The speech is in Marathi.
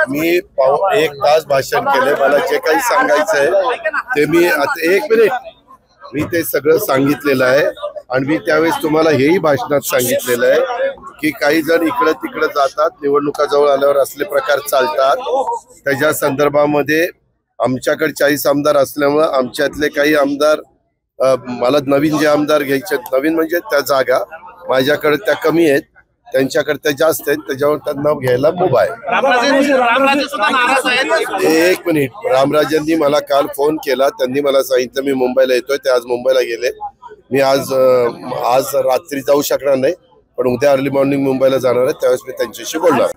मी एक तास भाषण केले। मला जे काही सांगायचंय ते मी आता 1 मिनिट मी ते सगळं सांगितलेलं आहे आणि मी त्यावेळेस तुम्हाला हेही भाषणात सांगितलेलं आहे की काही जण इकडं तिकडं जातात, निवडणुका जवळ आल्यावर असले प्रकार चालतात। त्याच्या संदर्भामध्ये आमच्याकडे 40 आमदार असल्यामुळे आमच्यातले काही आमदार मला नवीन जे आमदार घ्यायचे, नवीन म्हणजे त्या जागा माझ्याकडे त्या कमी आहेत, त्यांच्याकडे त्या जास्त आहेत, त्याच्यावर त्यांना घ्यायला मुभा आहे। 1 मिनिट, रामराजेंनी मला काल फोन केला, त्यांनी मला सांगितलं मी मुंबईला येतोय, ते आज मुंबईला गेले। मी आज रात्री जाऊ शकणार नाही, पण उद्या अर्ली मॉर्निंग मुंबईला जाणार आहे, त्यावेळेस मी त्यांच्याशी बोलणार।